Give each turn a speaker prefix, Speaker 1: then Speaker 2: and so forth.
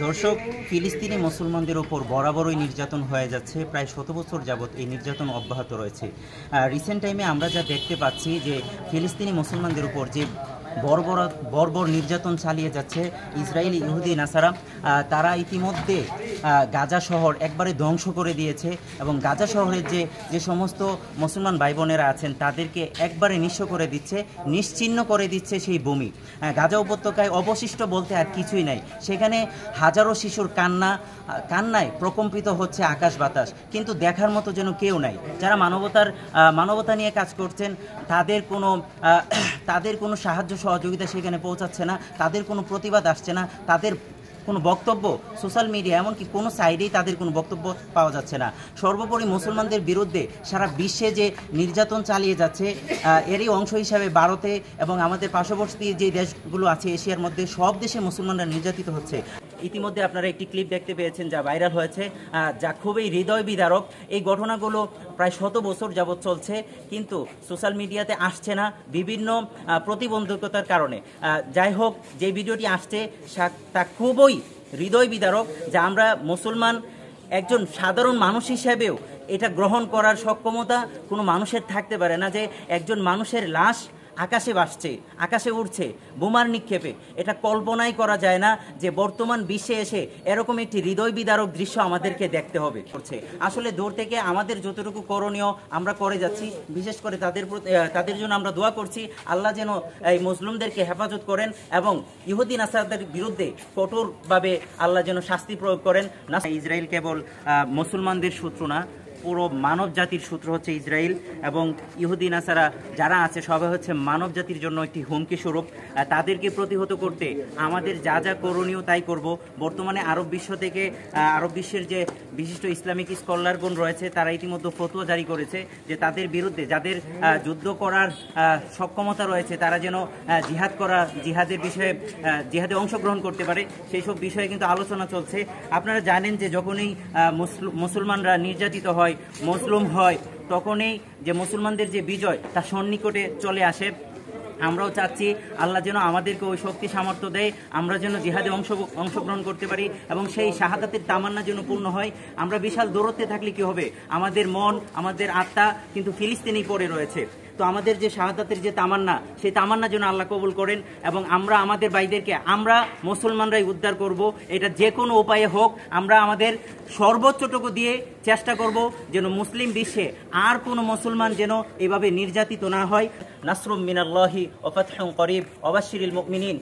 Speaker 1: দর্শক, ফিলিস্তিনি মুসলমানদের উপর বরাবরই নির্যাতন হয়ে যাচ্ছে। প্রায় ১০০ বছর যাবৎ এই নির্যাতন অব্যাহত রয়েছে। রিসেন্ট টাইমে আমরা যা দেখতে পাচ্ছি যে ফিলিস্তিনি মুসলমানদের উপর যে বর্বর নির্যাতন চালিয়ে যাচ্ছে ইসরায়েলি ইহুদি নাসারা, তারা ইতিমধ্যে গাজা শহর একবারে ধ্বংস করে দিয়েছে এবং গাজা শহরের যে সমস্ত মুসলমান ভাই বোনেরা আছেন তাদেরকে একবারে নিঃস্ব করে দিচ্ছে, নিশ্চিহ্ন করে দিচ্ছে সেই ভূমি। গাজা উপত্যকায় অবশিষ্ট বলতে আর কিছুই নাই। সেখানে হাজারো শিশুর কান্নায় প্রকম্পিত হচ্ছে আকাশ বাতাস, কিন্তু দেখার মতো যেন কেউ নাই। যারা মানবতা নিয়ে কাজ করছেন তাদের কোনো সাহায্য সহযোগিতা সেখানে পৌঁছাচ্ছে না, তাদের কোনো প্রতিবাদ আসছে না, তাদের কোনো বক্তব্য সোশ্যাল মিডিয়া এমনকি কোনো সাইডেই তাদের কোনো বক্তব্য পাওয়া যাচ্ছে না। সর্বোপরি মুসলমানদের বিরুদ্ধে সারা বিশ্বে যে নির্যাতন চালিয়ে যাচ্ছে, এরই অংশ হিসাবে ভারতে এবং আমাদের পার্শ্ববর্তী যে দেশগুলো আছে এশিয়ার মধ্যে সব দেশে মুসলমানরা নির্যাতিত হচ্ছে। ইতিমধ্যে আপনারা একটি ক্লিপ দেখতে পেয়েছেন যা ভাইরাল হয়েছে, যা খুবই হৃদয় বিদারক। এই ঘটনাগুলো প্রায় ১০০ বছর যাবৎ চলছে, কিন্তু সোশ্যাল মিডিয়াতে আসছে না বিভিন্ন প্রতিবন্ধকতার কারণে। যাই হোক, যে ভিডিওটি আসছে তা খুবই হৃদয় বিদারক, যা আমরা মুসলমান একজন সাধারণ মানুষ হিসেবেও এটা গ্রহণ করার সক্ষমতা কোনো মানুষের থাকতে পারে না, যে একজন মানুষের লাশ আকাশে ভাসছে, আকাশে উড়ছে বোমার নিক্ষেপে। এটা কল্পনাই করা যায় না যে বর্তমান বিশ্বে এসে এরকম একটি হৃদয় বিদারক দৃশ্য আমাদেরকে দেখতে হবে। আসলে দূর থেকে আমাদের যতটুকু করণীয় আমরা করে যাচ্ছি, বিশেষ করে তাদের জন্য আমরা দোয়া করছি আল্লাহ যেন এই মুসলিমদেরকে হেফাজত করেন এবং ইহুদি নাসারাদের বিরুদ্ধে কঠোরভাবে আল্লাহ যেন শাস্তি প্রয়োগ করেন। ইসরায়েল কেবল মুসলমানদের শত্রু না, পুরো মানব জাতির সূত্র হচ্ছে ইসরায়েল, এবং ইহুদি নাসারা যারা আছে সবাই হচ্ছে মানব জাতির জন্য একটি হুমকি স্বরূপ। তাদেরকে প্রতিহত করতে আমাদের যা যা করণীয় তাই করব। বর্তমানে আরব বিশ্বের যে বিশিষ্ট ইসলামিক স্কলারগণ রয়েছে তারা ইতিমধ্যে ফতোয়া জারি করেছে যে তাদের বিরুদ্ধে যাদের যুদ্ধ করার সক্ষমতা রয়েছে তারা যেন জিহাদে অংশগ্রহণ করতে পারে। সেই সব বিষয়ে কিন্তু আলোচনা চলছে। আপনারা জানেন যে যখনই মুসলমানরা নির্যাতিত হয়, মুসলিম হয়, তখনই যে মুসলমানদের যে বিজয় তা সন্নিকটে চলে আসে। আমরাও চাচ্ছি আল্লাহ যেন আমাদেরকে ওই শক্তি সামর্থ্য দেয়, আমরা যেন জিহাদে অংশগ্রহণ করতে পারি এবং সেই শাহাদাতের তামান্না যেন পূর্ণ হয়। আমরা বিশাল দূরত্বে থাকলে কি হবে, আমাদের মন, আমাদের আত্মা কিন্তু ফিলিস্তিনেই পড়ে রয়েছে। তো আমাদের যে শাহাদাতের যে তামান্না, সেই তামান্না যেন আল্লাহ কবুল করেন এবং আমরা আমাদের ভাইদেরকে আমরা মুসলমানরাই উদ্ধার করব। এটা যে কোনো উপায়ে হোক, আমরা আমাদের সর্বোচ্চটুকু দিয়ে চেষ্টা করব যেন মুসলিম বিশ্বে আর কোনো মুসলমান যেন এভাবে নির্যাতিত না হয়। নাসরুম মিনাল্লাহি ওয়া ফাতহুন করিব ওয়া বাশশিরিল মুমিনিন।